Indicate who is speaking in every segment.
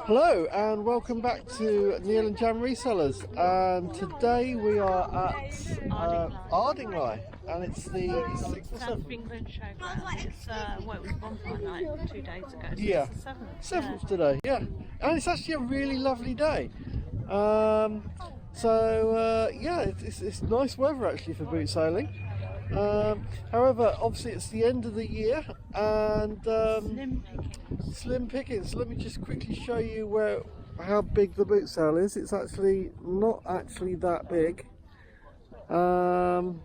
Speaker 1: Hello and welcome back to Neil and Jan Resellers, and today we are at Ardingly, and it's the 6th or
Speaker 2: South
Speaker 1: 7th?
Speaker 2: England Showground. It's well, it was bonfire night 2 days ago. So
Speaker 1: Yeah,
Speaker 2: it's the
Speaker 1: 7th today, yeah, and it's actually a really lovely day. Yeah, it's nice weather actually for boot sailing. However, obviously it's the end of the year and slim pickings. Let me just quickly show you how big the boot sale is. It's actually not actually that big. So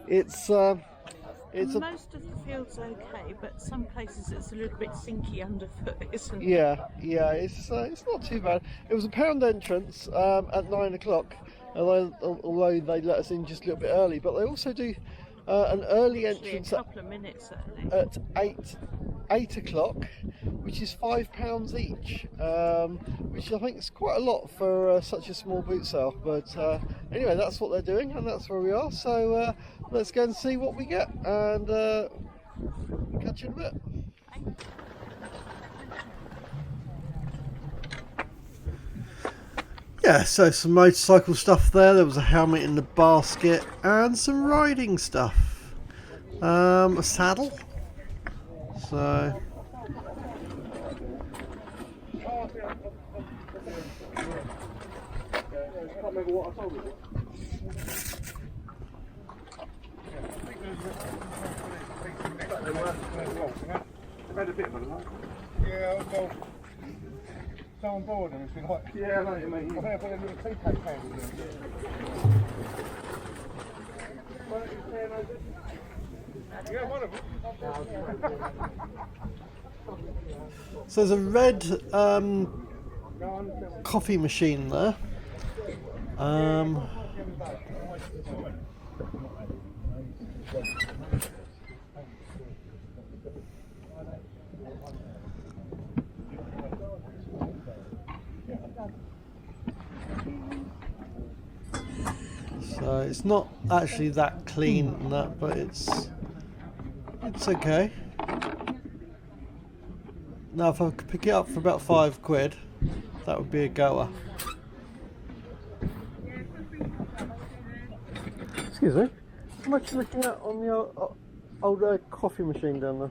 Speaker 1: it's
Speaker 2: most of the field's okay, but some places it's a little bit sinky underfoot, isn't it?
Speaker 1: yeah, it's not too bad. It was a pound entrance at 9 o'clock, although they let us in just a little bit early. But they also do an early entrance
Speaker 2: a couple of minutes early
Speaker 1: at 8 o'clock, which is £5 each, which I think is quite a lot for such a small boot sale. But anyway, that's what they're doing, and that's where we are. So let's go and see what we get, and catch you in a bit. Yeah, so some motorcycle stuff there. There was a helmet in the basket and some riding stuff. A saddle. So
Speaker 3: yeah, well, so on board and it's been like, yeah, I know what you mean. I think I put a little tea cake candle in there. Yeah, one of them.
Speaker 1: So there's a red coffee machine there. So it's not actually that clean and that, but it's okay. Now if I could pick it up for about £5, that would be a goer. Excuse me, how much are you looking at on the old coffee machine down there?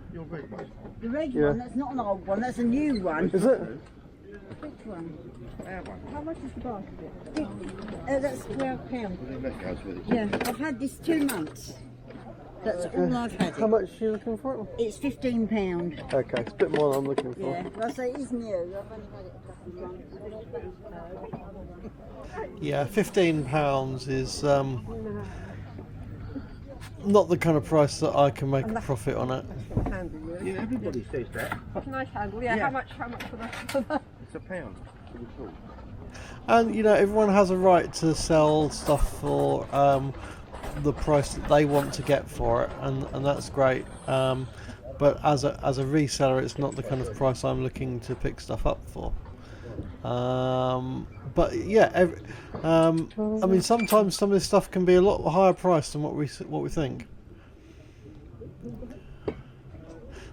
Speaker 4: The red one, that's not an old one, that's a new one.
Speaker 1: Is it?
Speaker 4: Which one? How much is the basket? That's £12. Yeah, I've had this 2 months. That's all I've had.
Speaker 1: How much are you looking for it?
Speaker 4: It's £15.
Speaker 1: Okay, it's a bit more than I'm looking for.
Speaker 4: Yeah, well, I say it is new. I've only had it a couple of months.
Speaker 1: Yeah, £15 is not the kind of price that I can make a profit on it.
Speaker 3: Yeah, everybody says that.
Speaker 5: Nice handle, yeah. How much for that?
Speaker 3: It's £1.
Speaker 1: And you know, everyone has a right to sell stuff for the price that they want to get for it, and that's great. But as a reseller, it's not the kind of price I'm looking to pick stuff up for. But yeah, I mean, sometimes some of this stuff can be a lot higher price than what we think.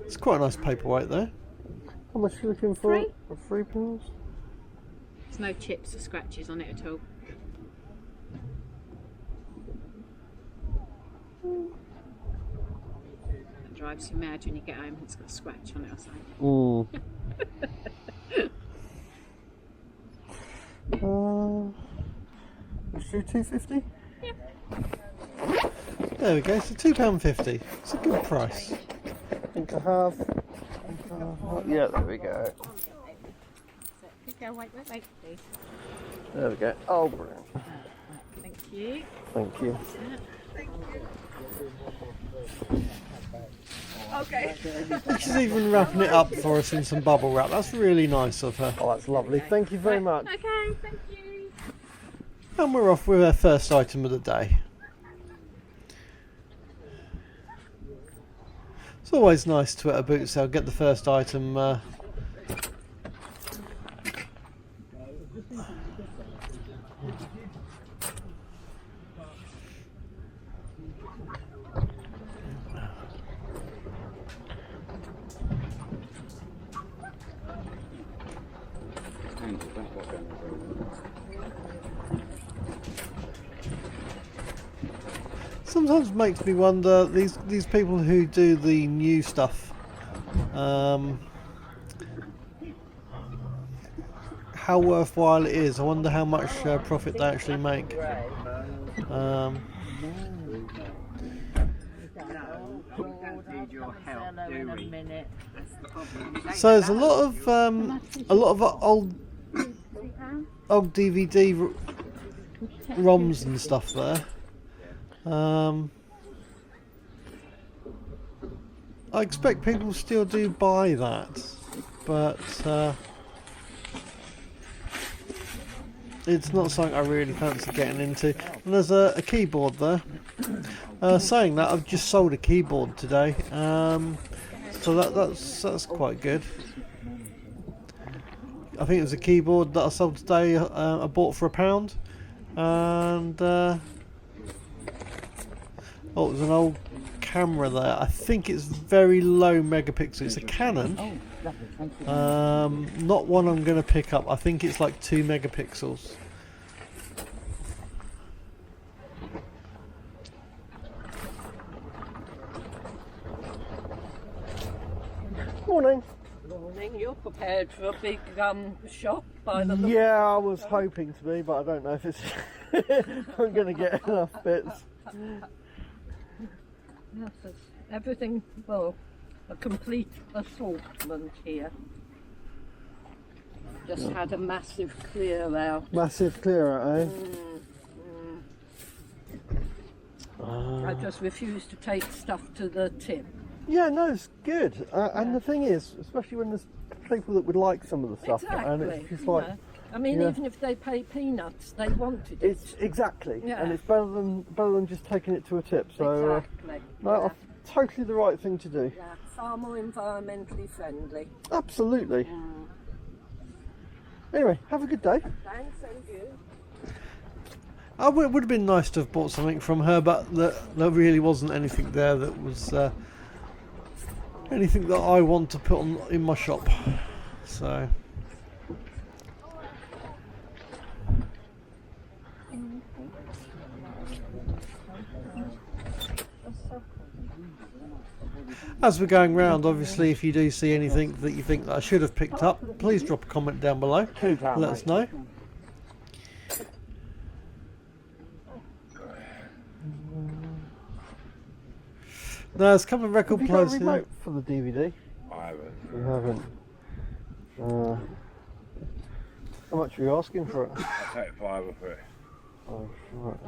Speaker 1: It's quite a nice paperweight there. How much are you looking for? £3?
Speaker 5: There's no chips or scratches on it at all. It drives you mad when you get home and it's got a scratch on it or something.
Speaker 1: Let's do £2.50. Yeah. There we go. So £2.50. It's a good price. I think I have. Yeah, there we go.
Speaker 5: Wait, please.
Speaker 1: There we go. Oh, brilliant.
Speaker 5: Thank you.
Speaker 1: Thank you.
Speaker 5: Okay.
Speaker 1: She's even wrapping it up for us in some bubble wrap. That's really nice of her. Oh, that's lovely. Thank you very much.
Speaker 5: Okay, thank you.
Speaker 1: And we're off with our first item of the day. It's always nice to at a boot sale get the first item Sometimes makes me wonder, these people who do the new stuff, how worthwhile it is. I wonder how much profit they actually make. So there's a lot of old DVD ROMs and stuff there. I expect people still do buy that, but it's not something I really fancy getting into. And there's a keyboard there. Saying that, I've just sold a keyboard today, so that's quite good. I think it was a keyboard that I sold today. I bought for £1, and oh, it was an old camera there. I think it's very low megapixel. It's a Canon. Not one I'm going to pick up. I think it's like 2 megapixels. Morning.
Speaker 6: Morning. You're prepared for a big shop by the look.
Speaker 1: Yeah, I was hoping to be, but I don't know if it's I'm going to get enough bits.
Speaker 6: Yes, it's everything, well, a complete assortment here. Just had a massive clear out.
Speaker 1: Massive clear out, eh?
Speaker 6: I just refuse to take stuff to the tip.
Speaker 1: Yeah, no, it's good. And the thing is, especially when there's people that would like some of the stuff,
Speaker 6: Exactly.
Speaker 1: and it's just like,
Speaker 6: I mean,
Speaker 1: yeah.
Speaker 6: even if they pay peanuts, they wanted it.
Speaker 1: it's exactly,
Speaker 6: Yeah.
Speaker 1: and it's better than just taking it to a tip. So,
Speaker 6: Exactly.
Speaker 1: no, totally the right thing to do.
Speaker 6: Yeah, far more environmentally friendly.
Speaker 1: Absolutely. Anyway, have a good day.
Speaker 6: Thanks, and you.
Speaker 1: It would have been nice to have bought something from her, but there really wasn't anything there that was anything that I want to put on in my shop. So. As we're going round, obviously, if you do see anything that you think that I should have picked up, please drop a comment down below. Let us know. No, there's a couple of record players here. Remote for the DVD?
Speaker 3: I haven't.
Speaker 1: You haven't. How much are you asking for it?
Speaker 3: I'll take £5 for it.
Speaker 1: Oh, right.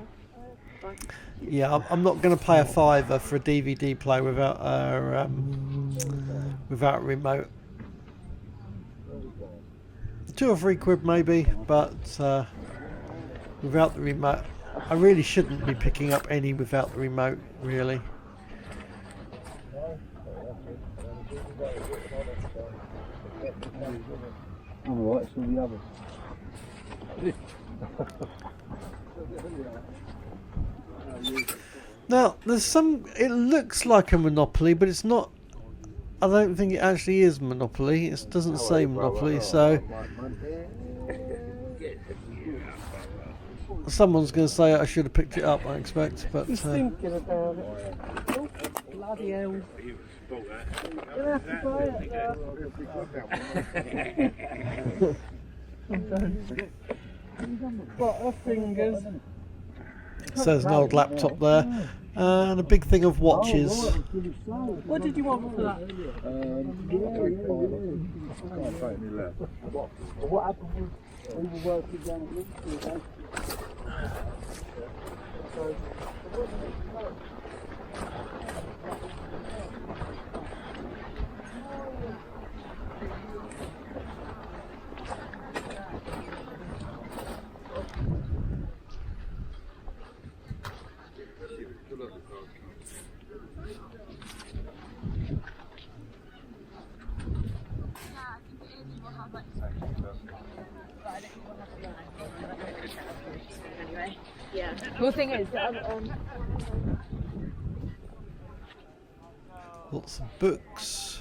Speaker 1: Yeah, I'm not going to pay a £5 for a DVD player without a remote. £2 or £3 maybe, but without the remote, I really shouldn't be picking up any without the remote, really.
Speaker 3: Alright, it's all the others.
Speaker 1: Now, there's some. It looks like a Monopoly, but it's not. I don't think it actually is Monopoly. It doesn't say Monopoly, so someone's going to say I should have picked it up. I expect, but.
Speaker 6: He's thinking about it. Oh, bloody hell. You'll have to buy it. Got her fingers.
Speaker 1: So there's an old laptop there, and a big thing of watches.
Speaker 6: What did you want for that?
Speaker 3: What happened when we were working down at Liverpool?
Speaker 5: Anyway, yeah. Well, the thing is,
Speaker 1: Lots of books.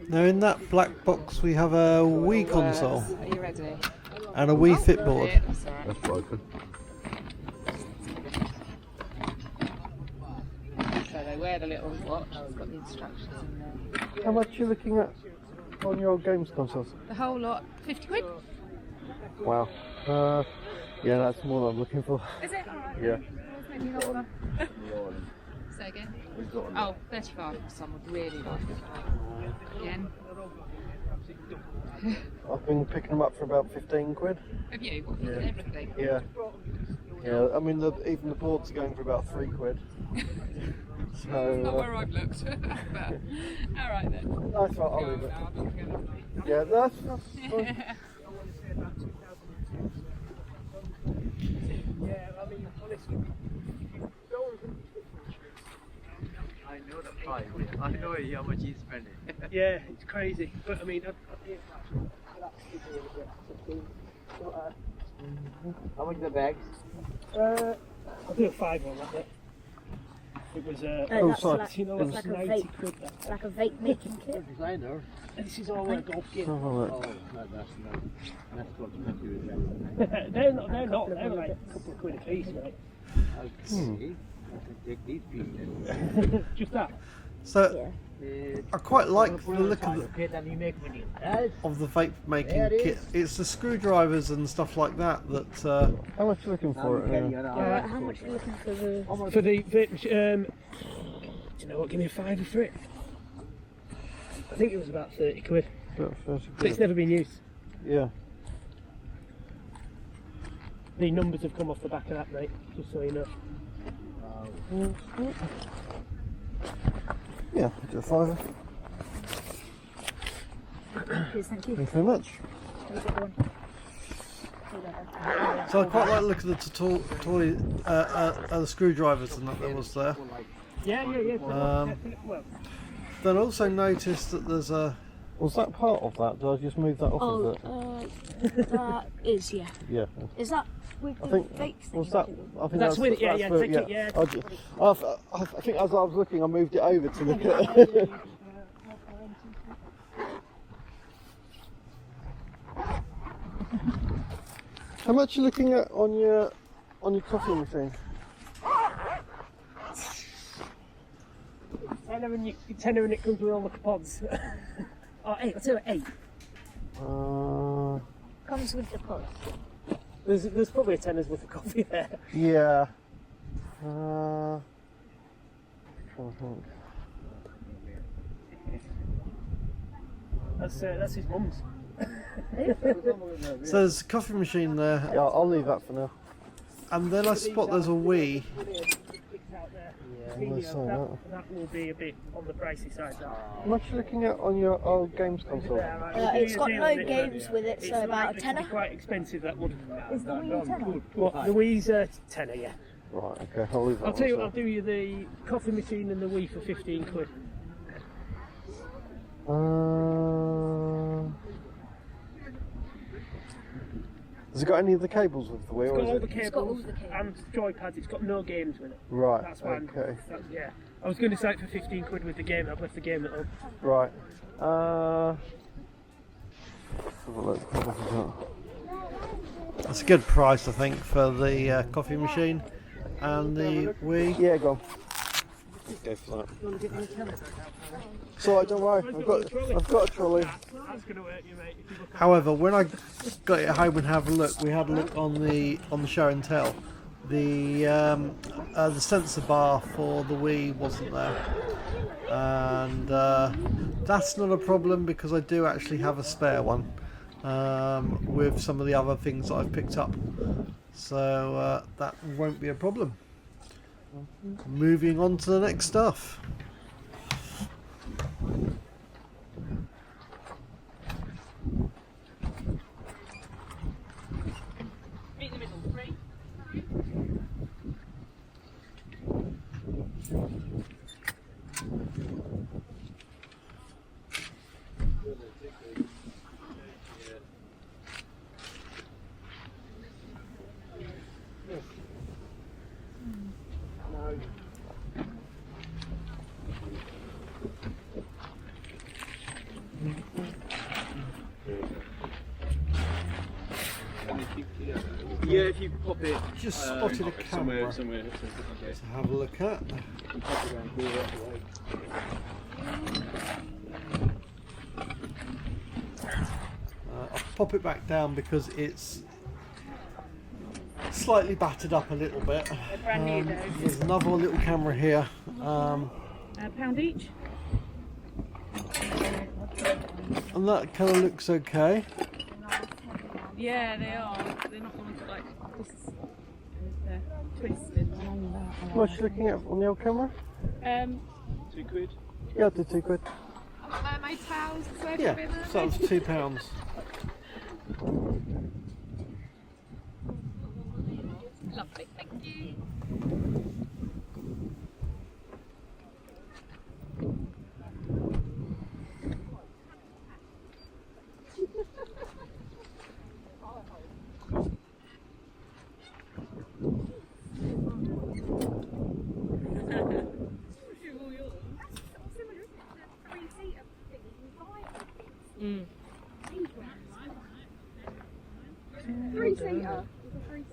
Speaker 1: Now in that black box we have a Wii console
Speaker 5: Are you ready?
Speaker 1: and a Wii Fit board.
Speaker 5: Yeah, that's alright.
Speaker 3: That's broken.
Speaker 5: So they wear the little watch, it's got the instructions in there.
Speaker 1: How much are you looking at on your games consoles?
Speaker 5: The whole lot, 50 quid?
Speaker 1: Wow. Yeah, that's more than I'm looking for.
Speaker 5: Is it? Alright.
Speaker 1: Yeah.
Speaker 5: Maybe not one. Say again? Oh, 35 for someone really like it. Again.
Speaker 1: I've been picking them up for about 15 quid.
Speaker 5: Have you? What, for everything?
Speaker 1: Yeah. Yeah, I mean, even the boards are going for about 3 quid. So,
Speaker 5: Not where I've looked. But, alright then.
Speaker 1: that's right, I'll leave it. Yeah, that's fine.
Speaker 6: Yeah, I mean, honestly,
Speaker 7: I know the price. I know how much he's spending.
Speaker 6: yeah, it's crazy. But I mean,
Speaker 7: How much the bags?
Speaker 6: I'll do a 5 on that. It was
Speaker 1: Oh,
Speaker 4: that's
Speaker 1: sorry.
Speaker 4: like,
Speaker 6: you know,
Speaker 4: it's
Speaker 6: that's
Speaker 4: like a
Speaker 6: 90
Speaker 4: vape,
Speaker 6: quid. That.
Speaker 4: like a vape making kit.
Speaker 7: Designer.
Speaker 6: This is all golf gear.
Speaker 1: Have a look.
Speaker 7: Oh, no, that's what expensive.
Speaker 6: They're not. They're like a couple of quid a piece, right?
Speaker 7: Okay. I can take these pieces.
Speaker 6: Just that.
Speaker 1: So, I quite like the look of
Speaker 7: Okay, then you make money.
Speaker 1: the vape making
Speaker 7: There it
Speaker 1: kit.
Speaker 7: is.
Speaker 1: It's the screwdrivers and stuff like that how much are you looking for it?
Speaker 4: How much are you looking for the...
Speaker 6: For the vape machine, do you know what? Give me a £5 for it. I think it was about 30 quid.
Speaker 1: About 30
Speaker 6: But it's
Speaker 1: quid.
Speaker 6: never been used.
Speaker 1: Yeah.
Speaker 6: The numbers have come off the back of that, mate. Just so you know.
Speaker 1: Yeah, do a £5.
Speaker 4: Cheers, thank you.
Speaker 1: Thank you very much. So I quite like the look of the screwdrivers and that was there.
Speaker 6: Yeah. Well,
Speaker 1: Then I also noticed that there's a... Was that part of that? Did I just move that off of it?
Speaker 4: That is, yeah.
Speaker 1: Yeah.
Speaker 4: Is that with
Speaker 1: I
Speaker 4: the
Speaker 1: think
Speaker 4: vape thing?
Speaker 1: was that. I think
Speaker 6: That's with it, yeah,
Speaker 1: that's
Speaker 6: yeah,
Speaker 1: with-
Speaker 6: take it, yeah.
Speaker 1: I think as I was looking, I moved it over to look at. How much are you looking at on your coffee machine?
Speaker 6: tenner and it comes with all the pods. Oh, 8. I'll tell you 8.
Speaker 4: Comes with the pod.
Speaker 6: There's probably a tenner's worth of coffee there.
Speaker 1: Yeah. Trying to think.
Speaker 6: That's his mum's.
Speaker 1: So there's a coffee machine there. Yeah, I'll leave that for now. And then I spot there's a Wii.
Speaker 6: Yeah,
Speaker 1: I saw that.
Speaker 6: that will be a bit on the pricey side. That.
Speaker 1: How much are you looking at on your old games console?
Speaker 4: It's got no games with it, so
Speaker 6: It's
Speaker 4: about a
Speaker 6: likely to be
Speaker 4: tenner.
Speaker 6: quite expensive, that would.
Speaker 4: Is the Wii a tenner?
Speaker 6: What, the Wii's a tenner, yeah.
Speaker 1: Right, okay, I'll leave that.
Speaker 6: I'll tell you
Speaker 1: one
Speaker 6: what, I'll do you the coffee machine and the Wii for 15 quid.
Speaker 1: Has it got any of the cables with the Wii?
Speaker 6: It's
Speaker 1: Or
Speaker 6: got all
Speaker 1: is
Speaker 6: the
Speaker 1: it?
Speaker 6: cables
Speaker 4: the cables.
Speaker 6: and joypads, it's got no games with it.
Speaker 1: Right,
Speaker 6: That's why
Speaker 1: okay.
Speaker 6: yeah. I was going to say it for 15 quid with the game, I've left the game at home.
Speaker 1: Right. Let's have a look. What was that? That's a good price, I think, for the coffee machine and the Wii. Yeah, go on. Go for that. So don't worry, I've got a trolley.
Speaker 6: That's going to hurt you, mate. If you look
Speaker 1: However, when I got it home and have a look, we had a look on the show and tell. The sensor bar for the Wii wasn't there, and that's not a problem because I do actually have a spare one with some of the other things that I've picked up, so that won't be a problem. Moving on to the next stuff.
Speaker 6: meet in the middle, 3. Yeah, if you pop it.
Speaker 1: Just spotted a camera
Speaker 6: somewhere.
Speaker 1: to have a look at. I'll pop it back down because it's slightly battered up a little bit.
Speaker 2: They're brand new though.
Speaker 1: There's another little camera here.
Speaker 2: £1 each.
Speaker 1: And that kind of looks okay.
Speaker 2: Yeah, they are. They're not the ones that like this. They're twisted.
Speaker 1: What are you looking at on the old camera?
Speaker 6: £2.
Speaker 1: Yeah, I'll do £2.
Speaker 5: Mermaid towels,
Speaker 1: Yeah, so that was £2.
Speaker 5: Lovely, thank you.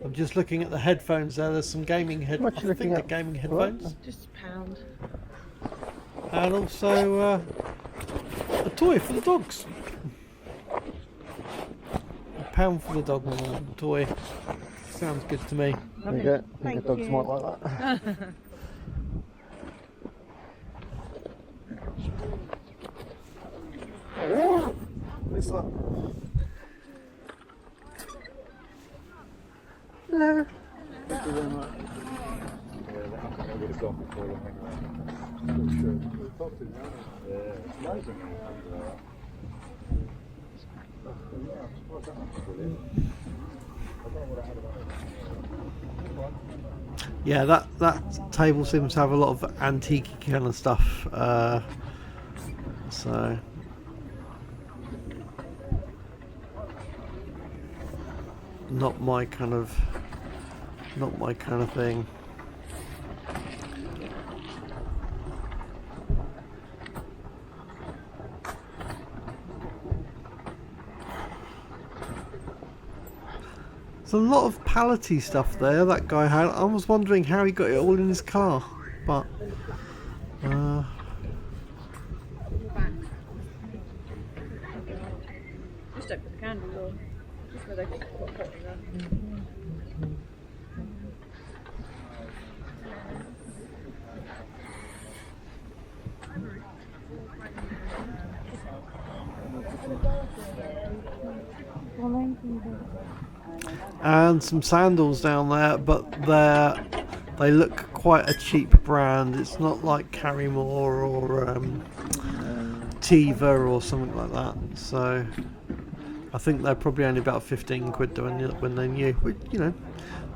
Speaker 1: I'm just looking at the headphones there. There's some gaming headphones. I think they're gaming headphones.
Speaker 2: Just £1.
Speaker 1: And also a toy for the dogs. £1 for the dog toy. Sounds good to me.
Speaker 4: There you go. I think the dogs might like that.
Speaker 1: It's like...
Speaker 3: Hello.
Speaker 1: Yeah, that table seems to have a lot of antique kind of stuff. So not my kind of thing. There's a lot of pallety stuff there that guy had. I was wondering how he got it all in his car, but
Speaker 2: Just don't put the candles on. Just where they put hot in there.
Speaker 1: and some sandals down there, but they look quite a cheap brand. It's not like Carrymore or Tiva or something like that. So I think they're probably only about 15 quid when they're new. Which, you know,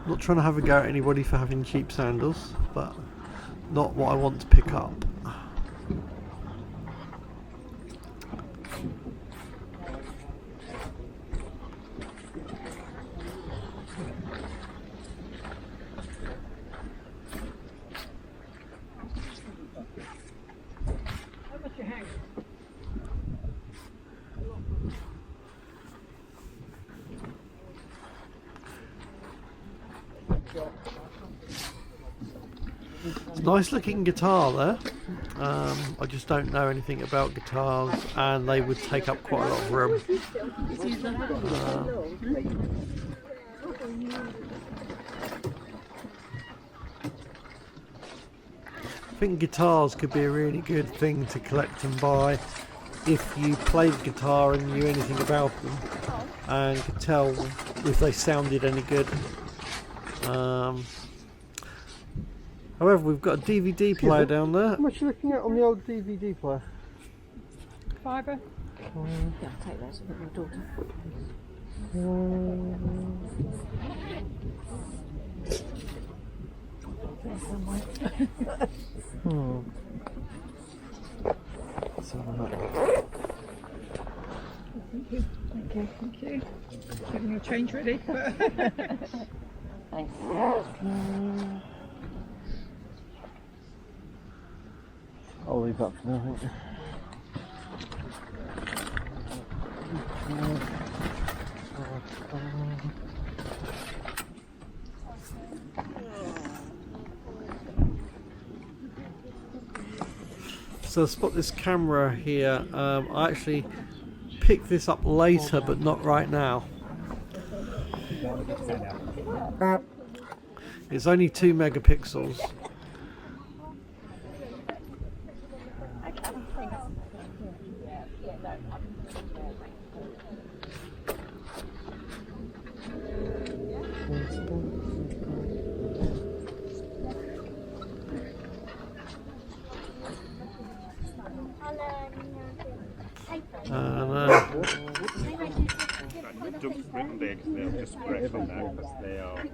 Speaker 1: I'm not trying to have a go at anybody for having cheap sandals, but not what I want to pick up. It's a nice looking guitar there. I just don't know anything about guitars, and they would take up quite a lot of room. I think guitars could be a really good thing to collect and buy if you played guitar and knew anything about them and could tell if they sounded any good. However, we've got a DVD player down there. How much are you looking at on the old DVD player?
Speaker 2: £5.
Speaker 4: Yeah, I'll take that. It's for my daughter.
Speaker 2: Thank you. Getting your change ready.
Speaker 4: Thanks.
Speaker 1: I'll leave that for now, I think. So spot this camera here. I actually picked this up later, but not right now. It's only 2 megapixels.
Speaker 3: Written there because they'll just spread from now because they are.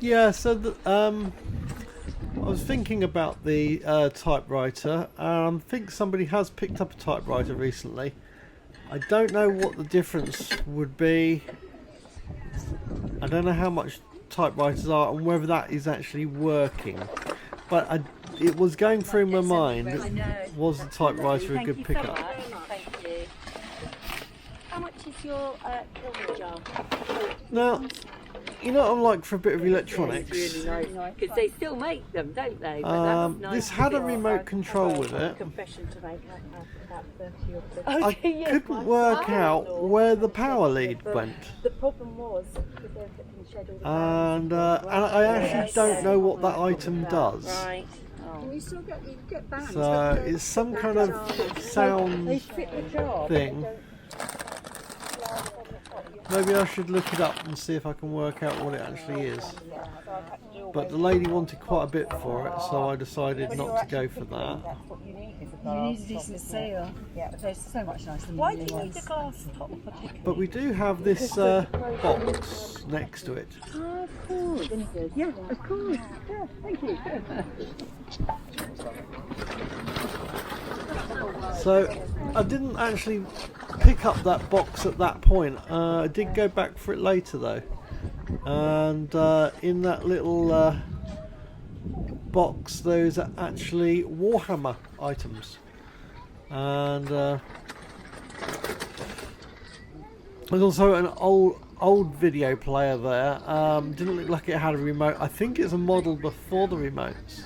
Speaker 1: Yeah, so I was thinking about the typewriter. I think somebody has picked up a typewriter recently. I don't know what the difference would be. I don't know how much typewriters are and whether that is actually working. But it was going through my mind, was the typewriter a good pickup?
Speaker 4: Thank you. How much is your silver jar?
Speaker 1: Now, you know what I'm like for a bit of electronics?
Speaker 8: It's really nice because they still make them, don't they? But that's nice.
Speaker 1: This had a remote control with it.
Speaker 2: Confession to make about 30 or 50.
Speaker 1: I couldn't work out where the power lead went.
Speaker 8: The problem was because they were putting shed all the
Speaker 1: And I actually don't know what that item does.
Speaker 8: right.
Speaker 4: Can you still get bands?
Speaker 1: So it's some kind of sound thing. Maybe I should look it up and see if I can work out what it actually is. But the lady wanted quite a bit for it, so I decided not to go for that.
Speaker 4: You need a decent sale. Yeah, but there's so much nicer than
Speaker 2: Why do you need a glass top?
Speaker 1: But we do have this box next to it.
Speaker 4: Oh, of course. Yeah, of course. Yeah, thank you.
Speaker 1: So I didn't actually pick up that box at that point. I did go back for it later though, and in that little box those are actually Warhammer items, and there's also an old video player there. Didn't look like it had a remote. I think it's a model before the remotes.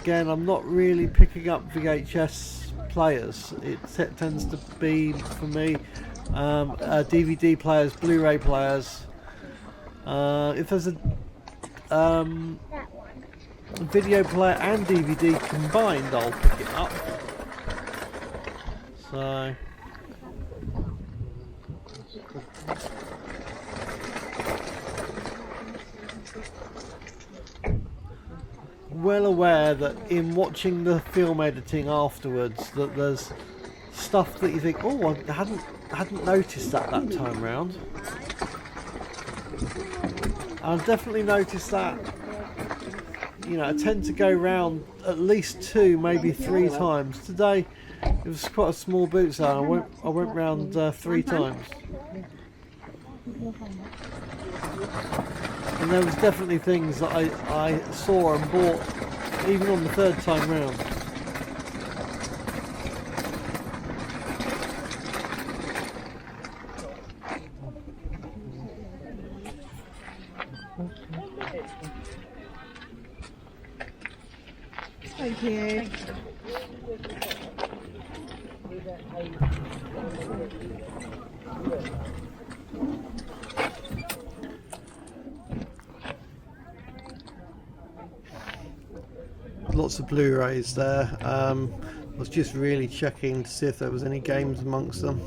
Speaker 1: Again, I'm not really picking up VHS players. It tends to be, for me, DVD players, Blu-ray players. If there's a video player and DVD combined, I'll pick it up. So... well aware that in watching the film editing afterwards that there's stuff that you think, oh, I hadn't noticed that time round. I've definitely noticed that. You know, I tend to go round at least 2, maybe 3 times. Today it was quite a small boot sale. I went round 3 times. And there was definitely things that I saw and bought even on the 3rd time round.
Speaker 4: Thank you.
Speaker 1: Lots of Blu-rays there. I was just really checking to see if there was any games amongst them.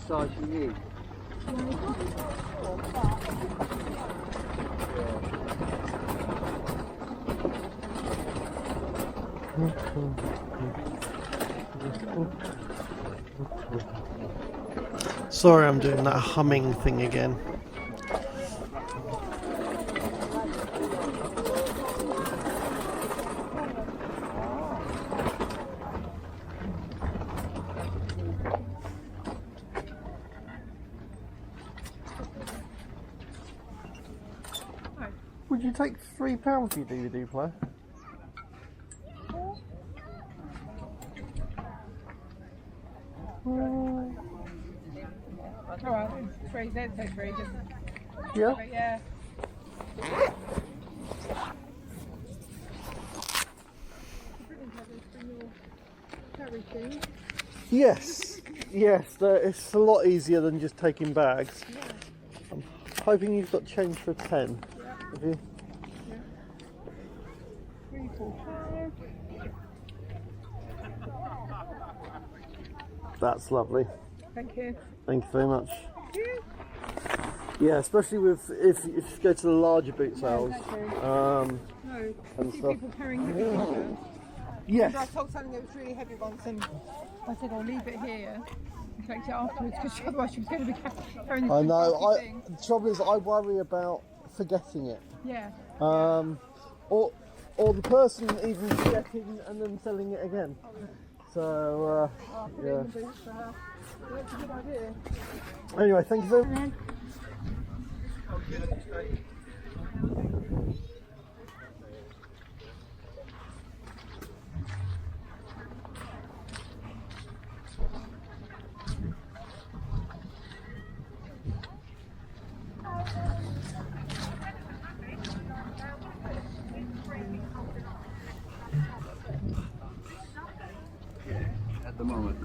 Speaker 7: size you need.
Speaker 1: Sorry, I'm doing that humming thing again. Would you take £3 for your DVD player?
Speaker 5: Alright, free, don't say free, just
Speaker 1: Yeah.
Speaker 5: yeah.
Speaker 1: Yes, yes, it's a lot easier than just taking bags. I'm hoping you've got change for a 10. Have you?
Speaker 5: 3, 4, 5.
Speaker 1: That's lovely.
Speaker 5: Thank you.
Speaker 1: Thank you very much. Yeah, especially with if you go to the larger boot sales
Speaker 5: No,
Speaker 1: and
Speaker 5: see
Speaker 1: stuff.
Speaker 5: people carrying heavy ones.
Speaker 1: Yes.
Speaker 5: I told something that was really heavy once, and I said I'll leave it here and collect it afterwards because otherwise she was going to be carrying this
Speaker 1: I
Speaker 5: big
Speaker 1: know.
Speaker 5: bulky thing.
Speaker 1: The trouble is, I worry about forgetting it.
Speaker 5: Yeah.
Speaker 1: Or the person even forgetting and then selling it again. So yeah.
Speaker 5: That's a good idea.
Speaker 1: Anyway, thank you very much.
Speaker 7: At the moment.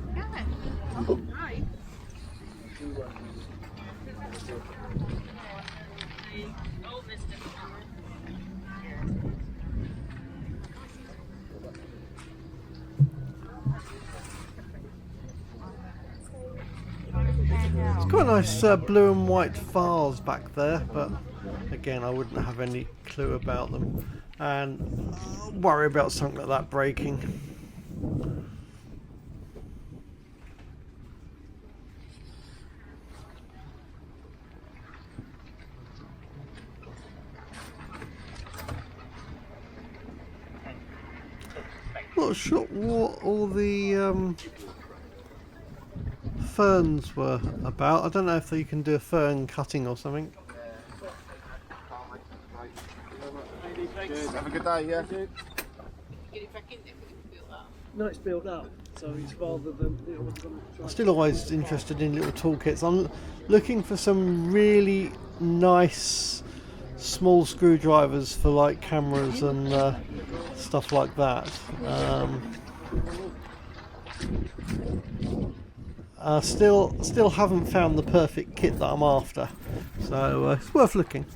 Speaker 1: It's quite a nice blue and white vase back there, but again, I wouldn't have any clue about them, and worry about something like that breaking. Not sure what all the ferns were about. I don't know if you can do a fern cutting or something.
Speaker 3: Cheers, have a good day, yeah?
Speaker 6: No, it's built up, so it's rather than.
Speaker 1: I'm still always interested in little toolkits. I'm looking for some really nice small screwdrivers for like cameras and stuff like that. Still haven't found the perfect kit that I'm after, so it's worth looking.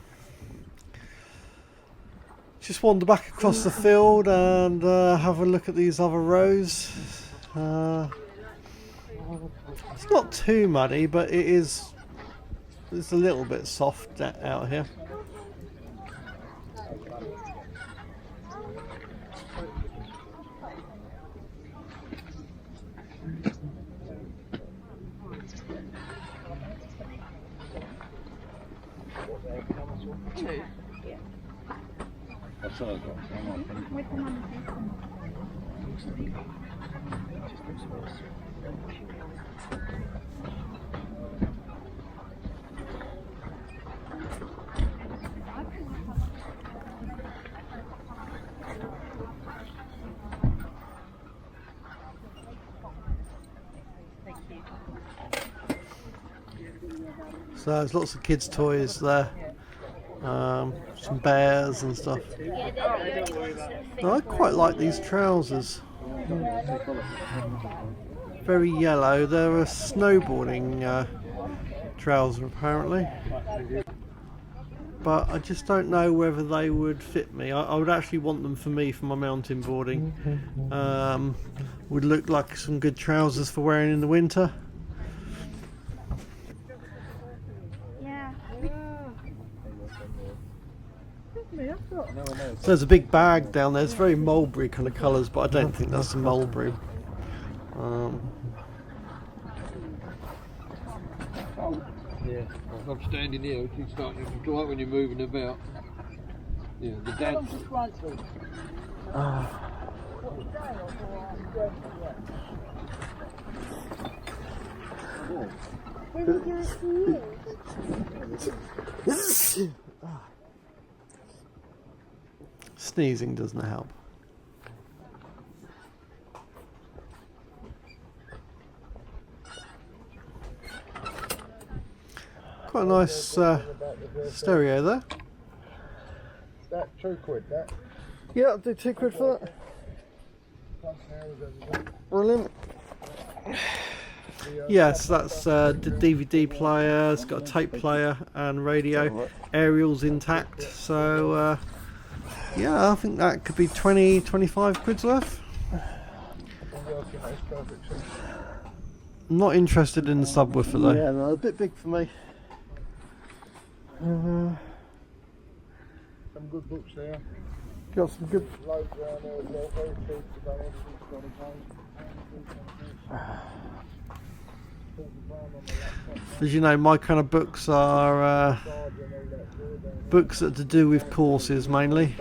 Speaker 1: Just wander back across the field and have a look at these other rows. It's not too muddy, but it's a little bit soft out here.
Speaker 3: That's all I've got.
Speaker 1: So there's lots of kids' toys there, some bears and stuff. Now, I quite like these trousers. Very yellow. They're a snowboarding trouser apparently, but I just don't know whether they would fit me. I would actually want them for me for my mountain boarding. Would look like some good trousers for wearing in the winter. So there's a big bag down there. It's very mulberry kind of colours, but I don't think that's the mulberry.
Speaker 9: Yeah, I'm standing here. It's starting to dry when you're moving about. Yeah, the dance.
Speaker 1: Sneezing doesn't help. Quite a nice stereo there.
Speaker 3: That £2, that.
Speaker 1: Yeah, I'll do £2 for that. Brilliant. Yes, that's the DVD player. It's got a tape player and radio. Aerial's intact, so yeah, I think that could be 20-25 quid's worth. I'm not interested in the subwoofer though. Yeah, no, a bit big for me.
Speaker 3: Some good books there.
Speaker 1: Got some good.
Speaker 3: Loads around there as well. Very cheap today. Everything's got a
Speaker 1: As you know, my kind of books are books that are to do with courses mainly.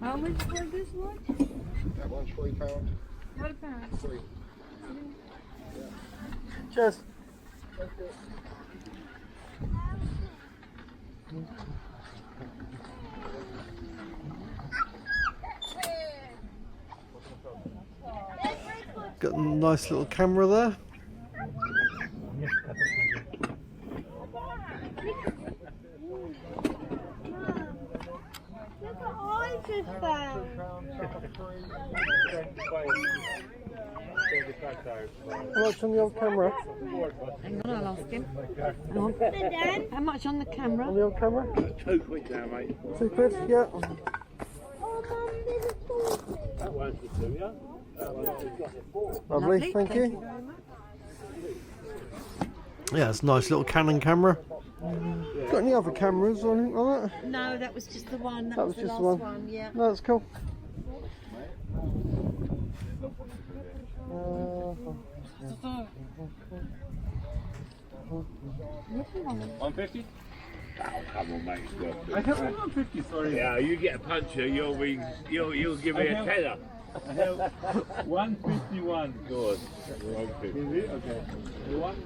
Speaker 4: How much for this one?
Speaker 3: That one's £3.
Speaker 4: £3.
Speaker 3: Three.
Speaker 1: Cheers. Got a nice little camera there. How much on the old camera?
Speaker 4: Hang on, I'll ask him. How much on the camera?
Speaker 1: On the old camera?
Speaker 3: £2 now, mate.
Speaker 1: £2, yeah.
Speaker 3: That one's for two, yeah?
Speaker 1: Lovely, thank you. Yeah, it's a nice little Canon camera. Got any other cameras or anything like that?
Speaker 4: No, that was just the one.
Speaker 1: That was
Speaker 4: the
Speaker 1: just
Speaker 4: last
Speaker 1: the one.
Speaker 4: Yeah.
Speaker 1: No, that's cool.
Speaker 3: £150? Oh, come on, mate. It's worth it.
Speaker 9: I have 150, sorry.
Speaker 3: Yeah, you get a puncher, you'll give me a tenner.
Speaker 9: 151.
Speaker 3: Good. 150.
Speaker 9: Is it? Okay. You want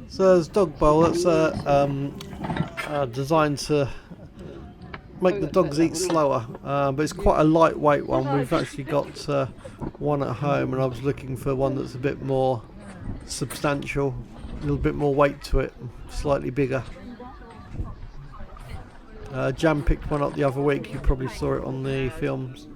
Speaker 1: So there's dog bowl. That's designed to make the dogs eat slower, but it's quite a lightweight one. We've actually got one at home, and I was looking for one that's a bit more substantial, a little bit more weight to it, slightly bigger. Jam picked one up the other week. You probably saw it on the films.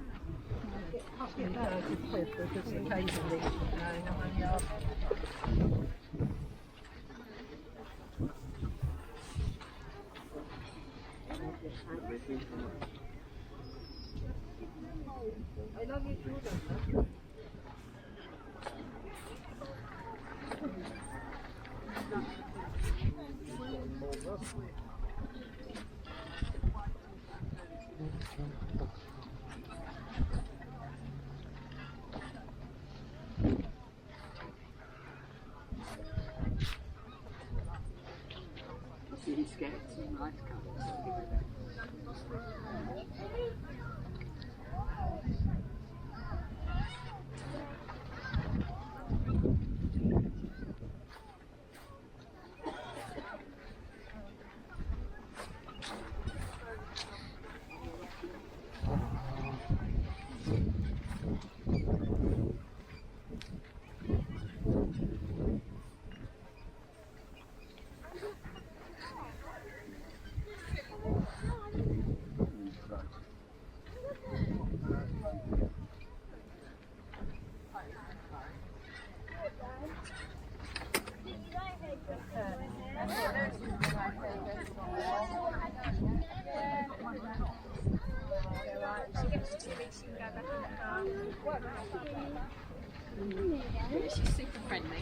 Speaker 8: He's getting some nice colours.
Speaker 5: She's super friendly.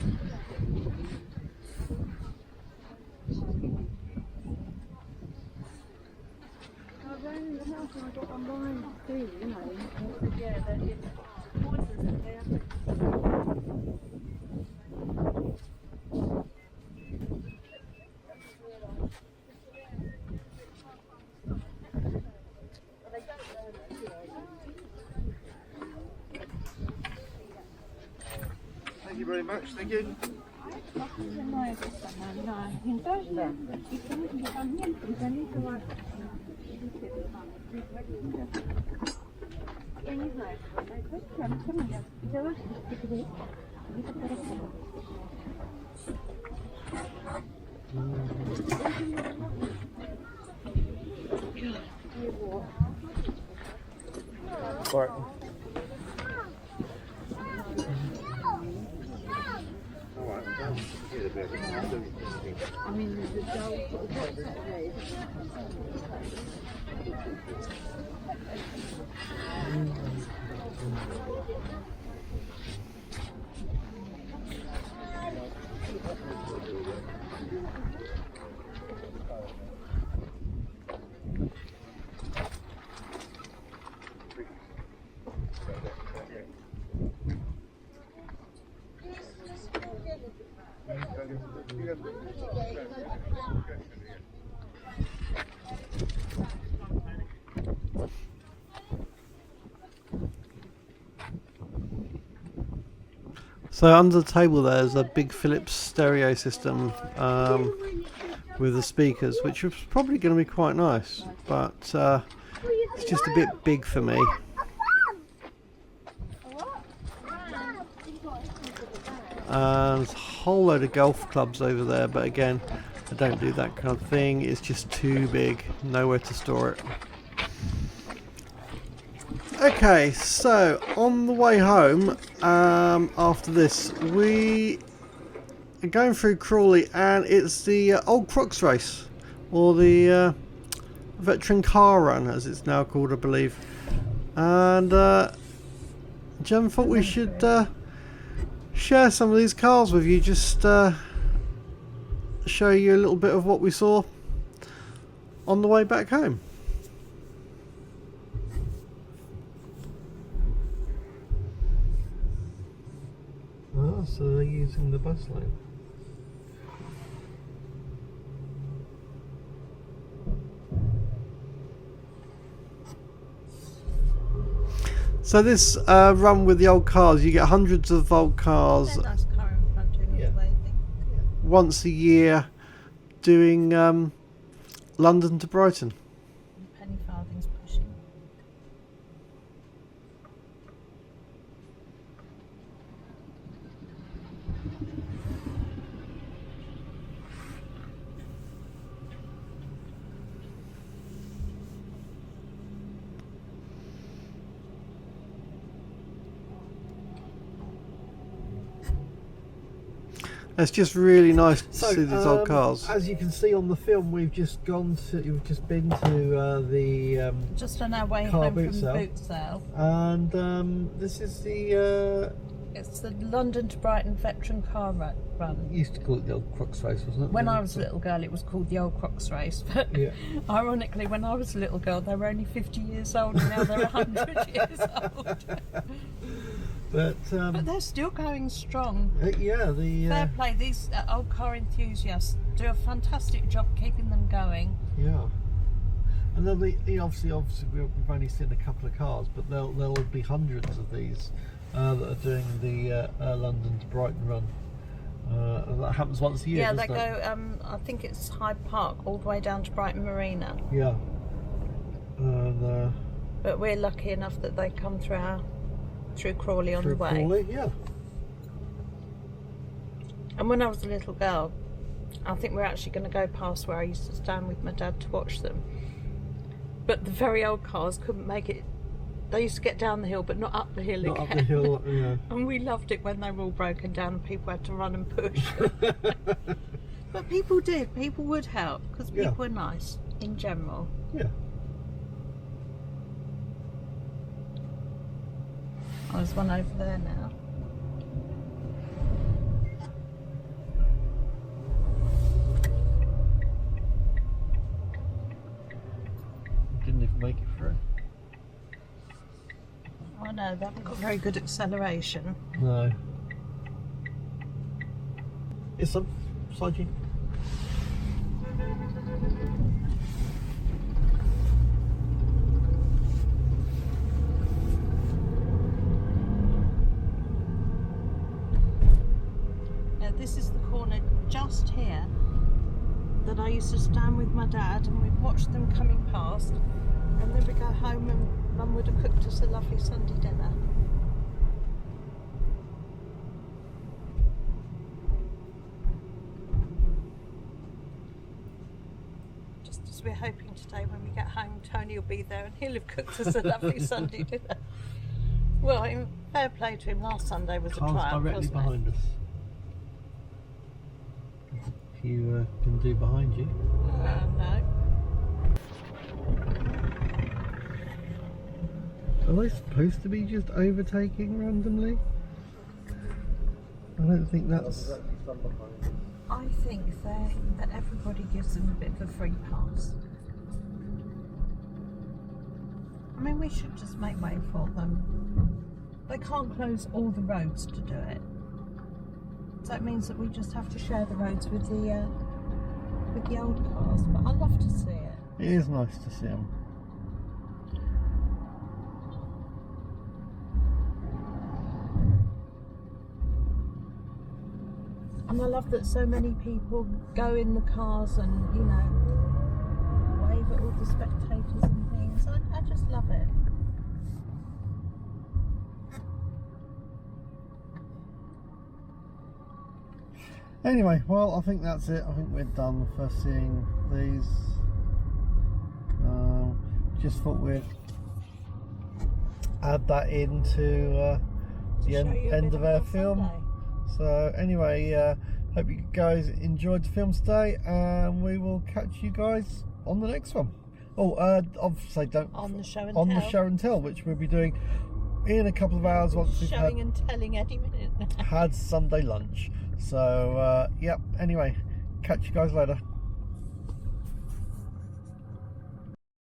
Speaker 1: Thank you very much. Thank you.
Speaker 6: Right. So under the table there's a big Philips stereo system with the speakers, which was probably going to be quite nice, but it's just a bit big for me. And there's a whole load of golf clubs over there, but again, I don't do that kind of thing. It's just too big, nowhere to store it. Okay, so on the way home after this, we are going through Crawley, and it's the Old Crux race, or the Veteran Car Run as it's now called, I believe. And Jem thought we should share some of these cars with you, just show you a little bit of what we saw on the way back home. Oh, so they're using the bus lane. So this run with the old cars, you get hundreds of old cars
Speaker 2: Nice car in front of you, I think.
Speaker 1: once a year, doing London to Brighton.
Speaker 2: Penny farthings pushing.
Speaker 1: It's just really nice to
Speaker 6: So,
Speaker 1: see these old cars.
Speaker 6: As you can see on the film, we've just been to the
Speaker 2: Just on our way
Speaker 6: Car
Speaker 2: home
Speaker 6: boot
Speaker 2: from the
Speaker 6: sale.
Speaker 2: boot sale.
Speaker 6: and this is the
Speaker 2: It's the London to Brighton Veteran Car Run.
Speaker 6: used to call it the Old Crux race, wasn't it?
Speaker 2: When I was a little girl, it was called the Old Crux Race. But
Speaker 6: Yeah.
Speaker 2: ironically, when I was a little girl, they were only 50 years old, and now they're 100 years old.
Speaker 6: But
Speaker 2: But they're still going strong.
Speaker 6: yeah, the
Speaker 2: Fair play. These old car enthusiasts do a fantastic job keeping them going.
Speaker 6: yeah. And then obviously we've only seen a couple of cars, but there'll be hundreds of these that are doing the London to Brighton run. And that happens once a year.
Speaker 2: Yeah, they
Speaker 6: doesn't it?
Speaker 2: go. I think it's Hyde Park all the way down to Brighton Marina.
Speaker 6: Yeah. And
Speaker 2: But we're lucky enough that they come through Crawley on
Speaker 6: through
Speaker 2: the way.
Speaker 6: Crawley, yeah.
Speaker 2: And when I was a little girl, I think we're actually going to go past where I used to stand with my dad to watch them. But the very old cars couldn't make it. They used to get down the hill, but not up the hill
Speaker 6: Not
Speaker 2: again.
Speaker 6: up the hill, yeah.
Speaker 2: And we loved it when they were all broken down and people had to run and push. But people did. People would help because people
Speaker 6: Yeah.
Speaker 2: were nice in general.
Speaker 6: Yeah.
Speaker 2: Oh, there's one over there now.
Speaker 6: Didn't even make it through.
Speaker 2: Oh no, they haven't got very good acceleration.
Speaker 6: No. It's some sludgy.
Speaker 2: Now this is the corner just here that I used to stand with my dad and we'd watch them coming past, and then we'd go home and Mum would have cooked us a lovely Sunday dinner. Just as we're hoping today when we get home Tony will be there and he'll have cooked us a lovely Sunday dinner. Well, in fair play to him, last Sunday was a
Speaker 6: Car's
Speaker 2: triumph,
Speaker 6: directly
Speaker 2: wasn't it?
Speaker 6: behind us. If you can do behind you.
Speaker 2: No.
Speaker 6: Are they supposed to be just overtaking randomly? I don't think that's...
Speaker 2: I think that everybody gives them a bit of a free pass. I mean, we should just make way for them. They can't close all the roads to do it. So it means that we just have to share the roads with the old cars. But I love to see it.
Speaker 6: It is nice to see them.
Speaker 2: And I love that so many people go in the cars and, you know, wave at all the spectators and things. I just love it.
Speaker 6: Anyway, well, I think that's it. I think we're done for seeing these. Just thought we'd add that into the end of our film.
Speaker 2: Sunday.
Speaker 6: So anyway, hope you guys enjoyed the film today, and we will catch you guys on the next one. Oh, obviously don't
Speaker 2: On the show and
Speaker 6: on
Speaker 2: tell.
Speaker 6: the show and tell, which we'll be doing in a couple of hours once we've
Speaker 2: Showing and telling any minute now.
Speaker 6: had Sunday lunch. So yep. Anyway, catch you guys later.